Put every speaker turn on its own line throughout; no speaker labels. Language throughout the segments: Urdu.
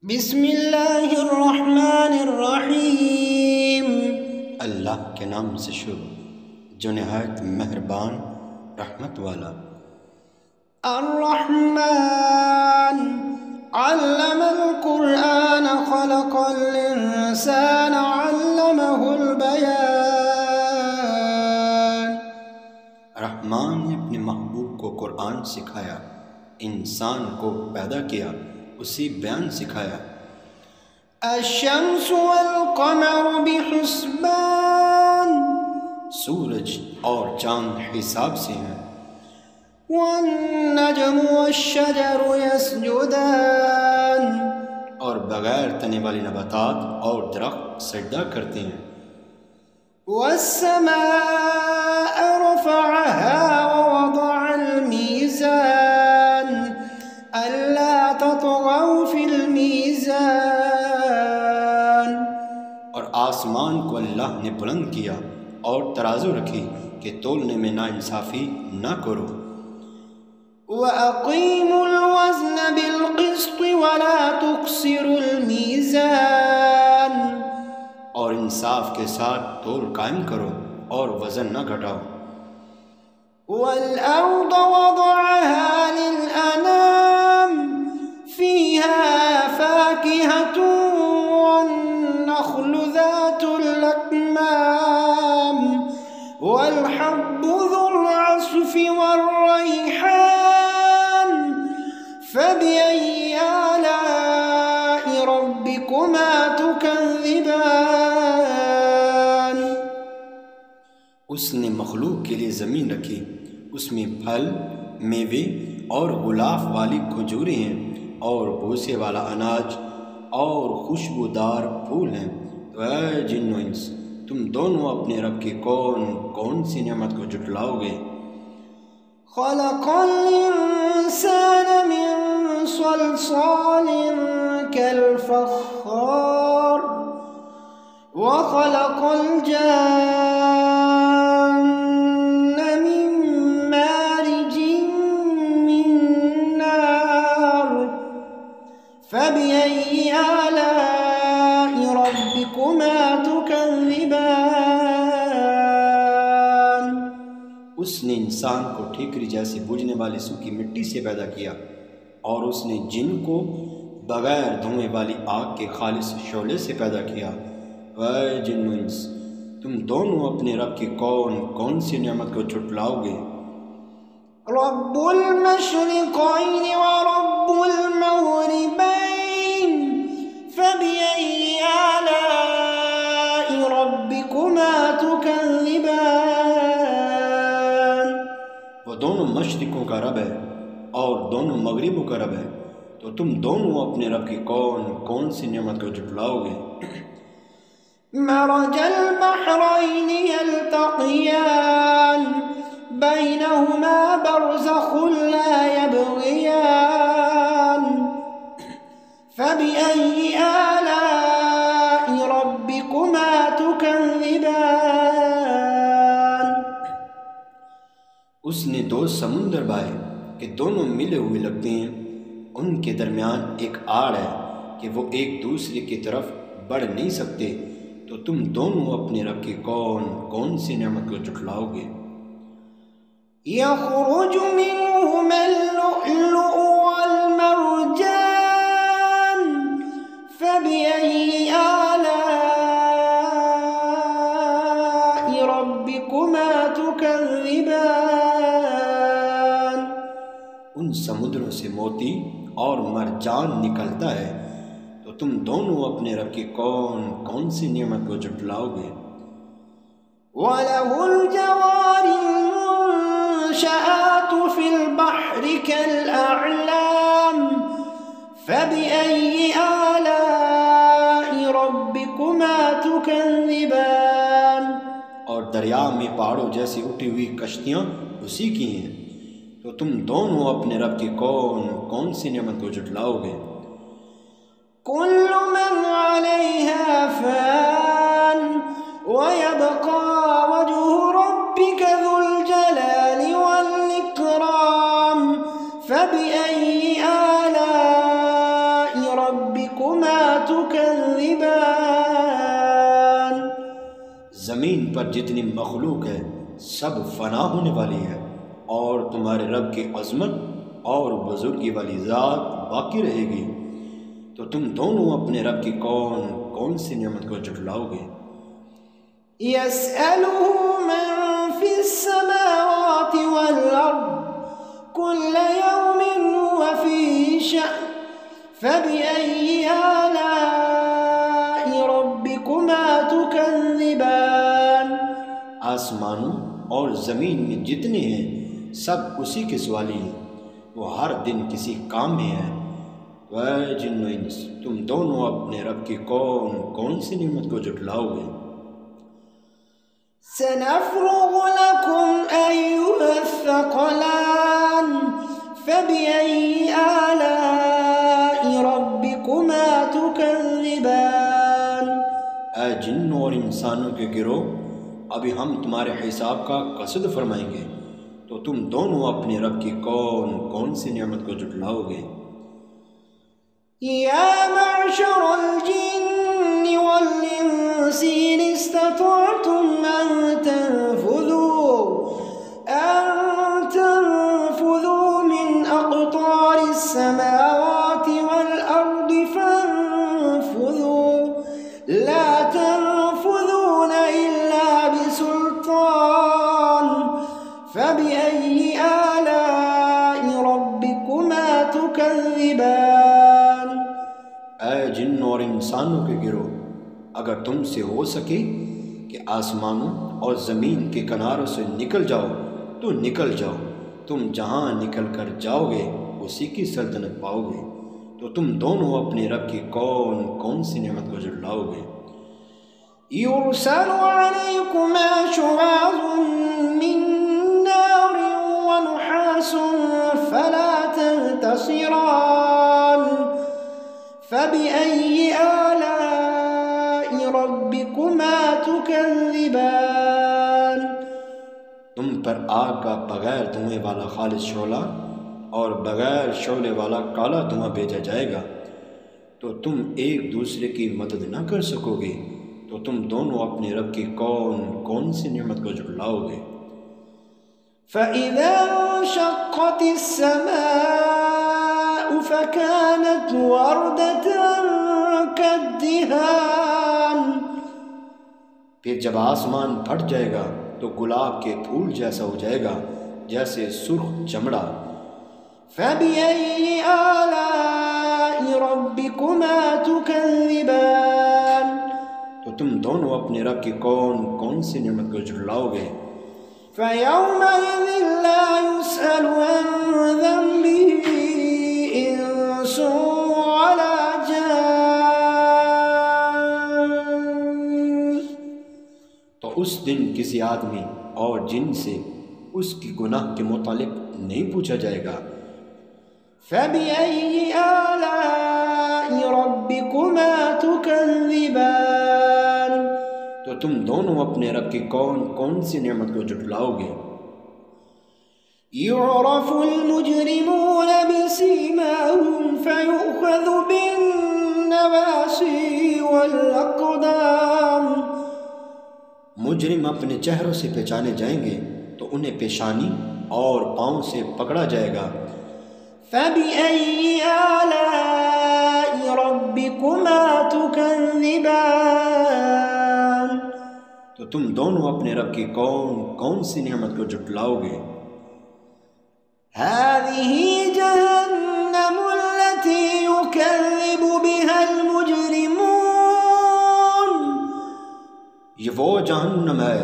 بسم اللہ الرحمن الرحیم،
اللہ کے نام سے شروع جو نہایت مہربان رحمت والا۔
الرحمن علم القرآن خلق الانسان علمہ البیان۔
رحمان نے اپنے محبوب کو قرآن سکھایا، انسان کو پیدا کیا، اسی بیان سکھایا۔
الشمس والقمر بحسبان،
سورج اور چاند حساب سے ہیں۔
والنجم والشجر يسجدان،
اور بغیر تنے والی نباتات اور درخت سجدہ کرتے ہیں۔
والسماء رفعها ووضع الميزان ألا تطغوا في الميزان،
اور آسمان کو اللہ نے بلند کیا اور ترازو رکھی کہ تولنے میں ناانصافی نہ کرو۔
وأقيموا الوزن بالقسط ولا تخسروا الميزان،
اور انصاف کے ساتھ تول قائم کرو اور وزن نہ گھٹاؤ۔
والأرض وضعها للأنام فيها فاكهة والنخل ذات الأكمام والحب ذو العصف والريحان فبأي آلاء ربكما تكذبان۔
اس نے مخلوق کے لیے زمین رکھی، اس میں پھل، میوے اور غلاف والی کھجوریں ہیں اور بھوسے والا اناج اور خوشبودار پھول ہیں۔ تو اے جن و انس، تم دونوں اپنے رب کی کون سی نعمت کو جھٹلاؤ گے؟
خلق الإنسان من صلصال كالفخار وخلق الجان من مارج من نار فبأي آلاء ربكما تكذبان۔
اس نے انسان کو ٹھیکری جیسے بجھنے والی سوکھی مٹی سے پیدا کیا، اور اس نے جن کو بغیر دھوئیں والی آگ کے خالص شعلے سے پیدا کیا۔ اے جن و انس، تم دونوں اپنے رب کی کون سی نعمت کو جھٹلاؤ گے؟
رب المشرقين ورب المغربين فبأي آلاء ربكما تكذبان۔
وہ دونوں مشرقوں کا رب ہے اور دونوں مغربوں کا رب ہے، تو تم دونوں اپنے رب کی کون سی نعمت کو جھٹلاؤ گے؟
مرج البحرين يلتقيان بينهما برزخ لا يبغيان فبأي آلاء ربكما تكذبان۔
اس نے دو سمندر بائے کہ دونوں ملے ہوئے لگتے ہیں، ان کے درمیان ایک آڑ ہے کہ وہ ایک دوسرے کی طرف بڑھ نہیں سکتے، تو تم دونوں اپنے رب کی کون سی نعمت کو جھٹلاؤ گے؟
يخرج منهما اللؤلؤ والمرجان فبأي آلاء ربكما تكذبان۔
ان سمندروں سے موتی اور مرجان نکلتا ہے، تو تم دونوں اپنے رب کی کون سی نعمت کو جھٹلاؤ گے؟
وَلَهُ الْجَوَارِ الْمُنشَآتُ فِي الْبَحْرِ كَالْأَعْلَامِ فَبِأَيِّ آلَاءِ رَبِّكُمَا تُكَذِّبَانِ۔
اور دریا میں پہاڑوں جیسی اٹھی ہوئی کشتیاں اسی کی ہیں، تو تم دونوں اپنے رب کی کون سی نعمت کو جھٹلاؤ گے؟
كل من عليها فان ويبقى وجه ربك ذو الجلال والإكرام فبأي آلاء ربكما
پر جتنی مخلوق ہے سب فنا ہونے والی ہے، اور تمہارے رب کی عظمت اور بزرگی والی ذات باقی رہے گی، تو تم دونوں اپنے رب کی کون کون سی نعمت کو جھٹلاؤ گے؟
يسأله من في السماوات والأرض كل يوم هو في شأن فبأي آلاء ربكما تكذبان۔
آسمانوں اور زمین میں جتنے ہیں سب اسی کے سوالی ہیں، وہ ہر دن کسی کام میں ہے۔ وہ جن و انس، تم دونوں اپنے رب کی کون کون سی نعمت کو جھٹلاؤ گے؟
سنفرغ لكم أيها الثقلان فبأي آلاء ربكما تكذبان۔
اے جنوں اور انسانوں کے گروہ، ابھی ہم تمہارے حساب کا قصد فرمائیں گے، تو تم دونوں اپنے رب کی کون کون سی نعمت کو جھٹلاؤ گے؟
یا معشر الجن والانس ان استطعتم ان تنفذوا من اقطار السماوات والارض فانفذوا لا تنفذون الا بسلطان فبأي آلاء ربكما تكذبان۔
اے جنوں اور انسانوں کے گروہ، اگر تم سے ہو سکے کہ آسمانوں اور زمین کے کناروں سے نکل جاؤ تو نکل جاؤ، تم جہاں نکل کر جاؤ گے اسی کی سلطنت پاؤ گے، تو تم دونوں اپنے رب کی کون کون سی نعمت کو جھٹلاؤ گے؟
يرسل عليكما شواظ من نار ونحاس فلا تنتصران فبأي آلاء ربكما تكذبان۔
تم پر آگ کا بغیر دھوئیں والا خالص شعلہ اور بغیر شعلے والا کالا دھواں بھیجا جائے گا، تو تم ایک دوسرے کی مدد نہ کر سکو گے، تو تم دونوں اپنے رب کی کون کون سی نعمت کو جھٹلاؤ گے؟
فَإِذَا انشَقَّتِ السَّمَاءُ فَكَانَتْ وَرْدَةً كَالدِّهَانِ،
پھر جب آسمان پھٹ جائے گا تو گلاب کے پھول جیسا ہو جائے گا، جیسے سرخ چمڑا۔
فَبِأَيِّ آلَاءِ رَبِّكُمَا تُكَذِّبَانِ،
تو تم دونوں اپنے رب کی کون کون سی نعمت کو جھٹلاؤ گے؟
فَيَوْمَئِذٍ لَا يُسْأَلُ عَنْ ذَنبِهِ إِنسٌ وَلَا جَانٌّ،
تو اس دن کسی آدمی اور جن سے اس کی گناہ کے متعلق نہیں پوچھا جائے گا۔
فَبِأَيِّ آلَاءِ رَبِّكُمَا تُكَذِّبَانِ،
تو تم دونوں اپنے رب کی کون کون سی نعمت کو جھٹلاؤ گے؟
يُعْرَفُ الْمُجْرِمُونَ بِسِيمَاهُمْ فَيُؤْخَذُ بِالنَّوَاصِي وَالْأَقْدَامِ،
مجرم اپنے چہروں سے پہچانے جائیں گے تو انہیں پیشانی اور پاؤں سے پکڑا جائے گا۔
فَبِأَيِّ آلَاءِ رَبِّكُمَا تُكَذِّبَانِ،
تو تم دونوں اپنے رب کی کون کون سی نعمت کو جھٹلاؤ گے؟
هَذِهِ جَهَنَّمُ الَّتِي يُكَذِّبُ بِهَا الْمُجْرِمُونَ،
یہ وہ جہنم ہے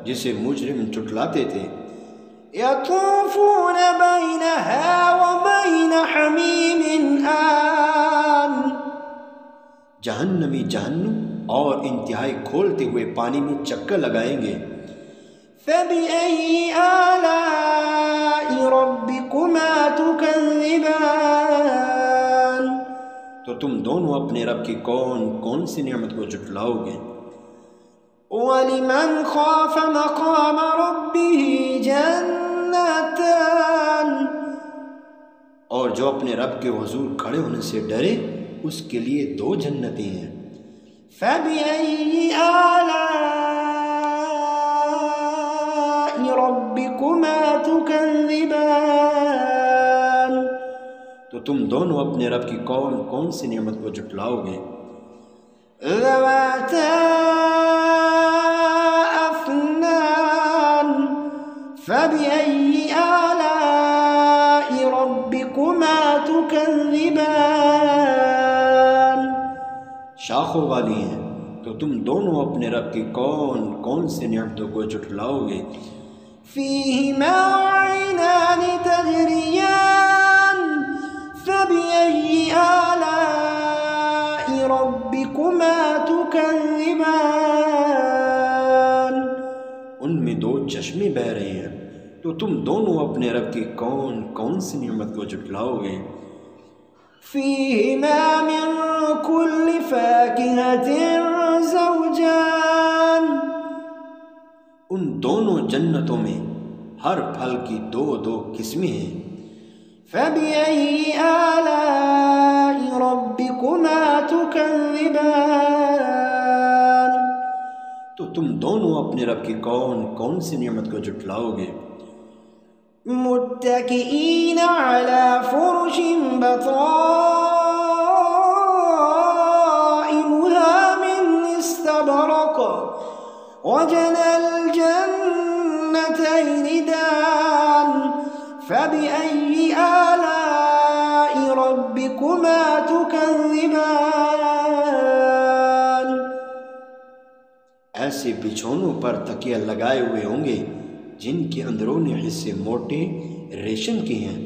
جسے مجرم جھٹلاتے تھے۔
يَطُوفُونَ بَيْنَهَا وَبَيْنَ حَمِيمٍ آنٍ،
جہنمی جہنم اور انتہائی کھولتے ہوئے پانی میں چکر لگائیں گے۔
فَبِأَيِّ آلَاءِ رَبِّكُمَا تُكَذِّبَانِ،
تو تم دونوں اپنے رب کی کون کون سی نعمت کو جھٹلاؤ گے؟
وَلِمَنْ خَافَ مَقَامَ رَبِّهِ جَنَّتَانِ،
اور جو اپنے رب کے حضور کھڑے ہونے سے ڈرے اس کے لیے دو جنتیں ہیں۔
فَبِأَيِّ آلَاءِ
تم دونوں اپنے رب کی کون کون سی نعمت کو جھٹلاؤ گے؟
ذواتا افنان فبأي آلاء ربكما تكذبان
شاخوں والی ہیں، تو تم دونوں اپنے رب کی کون کون سی نعمتوں کو جھٹلاؤ گے؟
فيهما عينان تجريان فبأي آلاء ربكما تكذبان
ان میں دو چشمے بہہ رہے ہیں، تو تم دونوں اپنے رب کی کون کون سی نعمت کو جھٹلاؤ گے؟
فيهما من كل فاكهة زوجان
ان دونوں جنتوں میں ہر پھل کی دو دو قسمیں ہیں۔
فبأي آلاء ربكما تكذبان
تو تم دونوں اپنے رب کی کون کون سی نعمت کو جھٹلاؤ گے؟
متكئين على فرش بطائنها من استبرق وجنى الجنتين دان فبأي آلاء ربكما تكذبان
ایسے بچھونوں پر تکیہ لگائے ہوئے ہوں گے جن کے اندرونی حصے موٹے ریشم کے ہیں،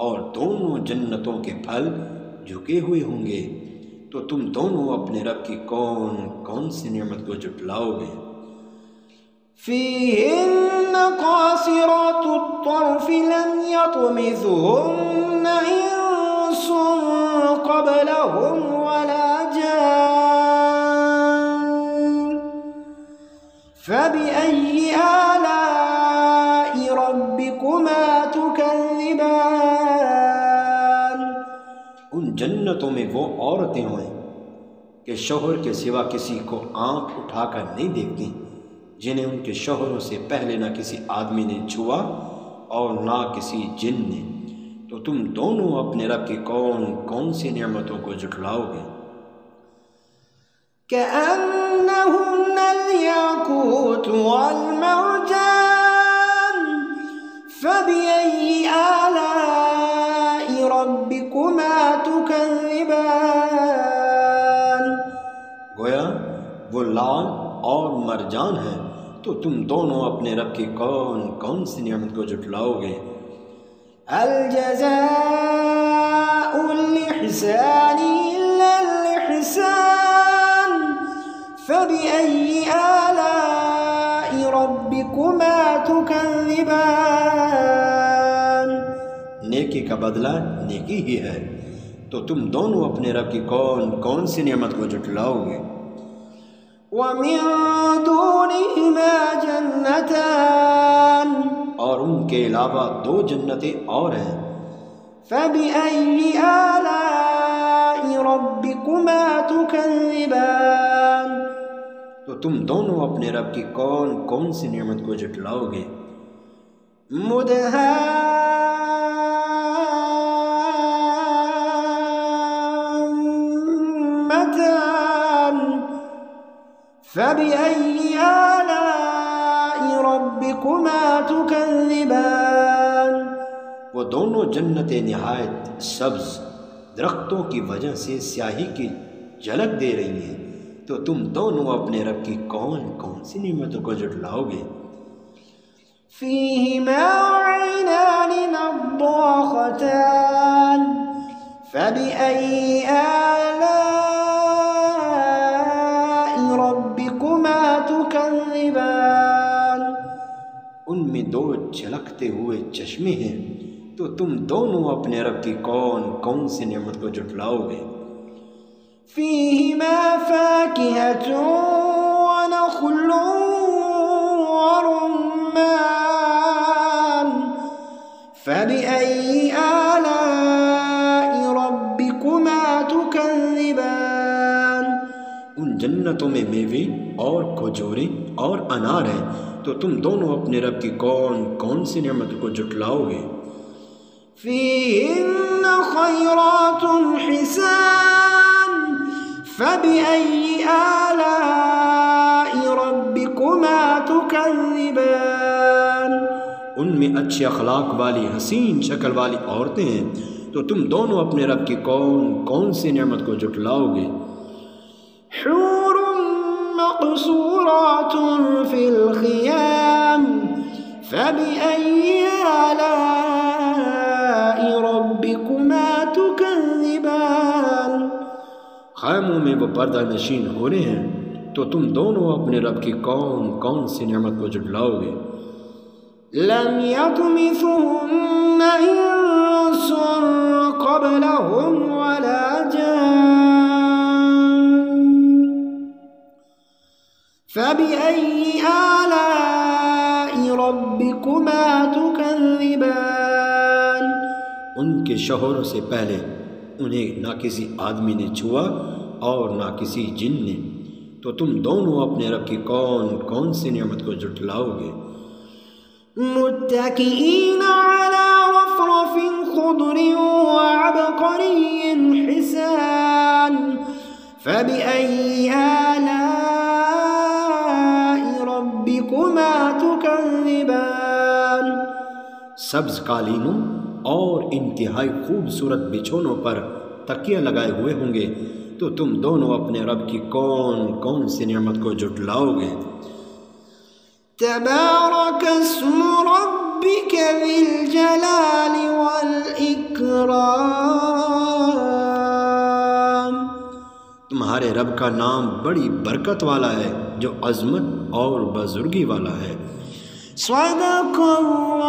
اور دونوں جنتوں کے پھل جھکے ہوئے ہوں گے، تو تم دونوں اپنے رب کی کون کون سی نعمت کو جھٹلاؤ گے؟
فيهن قاصرات الطرف لم يطمثهن إنس قبلهم ولا جان فبأي آلاء ربكما تكذبان
ان جنتوں میں وہ عورتیں ہوئیں کہ شوہر کے سوا کسی کو آنکھ اٹھا کر نہیں دیکھتی، جنہیں ان کے شوہروں سے پہلے نہ کسی آدمی نے چھوا اور نہ کسی جن نے، تو تم دونوں اپنے رب کی کون کون سی نعمتوں کو جھٹلاؤ گے؟
كأنهن الياقوت والمرجان فبأي آلاء ربكما تكذبان
گویا وہ لال اور مرجان ہیں، تو تم دونوں اپنے رب کی کون کون سی نعمت کو جھٹلاؤ گے؟
الجزاء الإحسان إلا الإحسان فبأي آلاء ربكما تكذبان
نیکی کا بدلہ نیکی ہی ہے، تو تم دونوں اپنے رب کی کون کون سی نعمت کو جھٹلاؤ گے؟
ومن دونهما جنتان
اور ان کے علاوہ دو جنتیں اور ہیں،
فبأي آلاء ربكما تكذبان
تو تم دونوں اپنے رب کی کون کون سی نعمت کو جھٹلاؤ گے؟
مدهامتان فبأي آلاء ربكما تكذبان
وہ دونوں جنتیں نہایت سبز درختوں کی وجہ سے سیاہی کی جھلک دے رہی ہیں، تو تم دونوں اپنے رب کی کون کون سی نعمتوں کو جھٹلاؤ گے؟
فيهما عينان نضاختان فبأي آلاء ربكما تكذبان
ان میں دو جھلکتے ہوئے چشمے ہیں، تو تم دونوں اپنے رب کی کون کون سی نعمت کو جھٹلاؤ گے؟
فيهما فاكهة ونخل ورمان فبأي آلاء ربكما تكذبان
ان جنتوں میں میوے اور کھجوریں اور انار ہیں، تو تم دونوں اپنے رب کی کون کون سی نعمتوں کو جھٹلاؤ گے؟
فيهن خيرات حسان فبأي آلاء ربكما تكذبان
ان میں اچھے اخلاق والی حسین شکل والی عورتیں ہیں، تو تم دونوں اپنے رب کی کون کون سی نعمت کو جھٹلاؤ گے؟
حور مقصورات في الخيام فبأي آلاء ربكما تكذبان
خیموں میں وہ پردہ نشین ہو رہے ہیں، تو تم دونوں اپنے رب کی کون کون سی نعمت کو جھٹلاؤ گے؟
لم يطمثهن إنس قبلهم ولا جان فبأي آلاء ربكما تكذبان
ان کے شوہروں سے پہلے انہیں نہ کسی آدمی نے چھوا اور نہ کسی جن نے، تو تم دونوں اپنے رب کی کون کون سی نعمت کو جھٹلاؤ گے؟
متكئين على رفرف خضر وعبقري حسان فبأي آلاء ربكما تكذبان
سبز قالینوں اور انتہائی خوبصورت بچھونوں پر تکیہ لگائے ہوئے ہوں گے، تو تم دونوں اپنے رب کی کون کون سی نعمت کو جھٹلاؤ گے؟
تبارك اسم ربك ذي الجلال والإكرام
تمہارے رب کا نام بڑی برکت والا ہے جو عظمت اور بزرگی والا ہے۔
صدق اللہ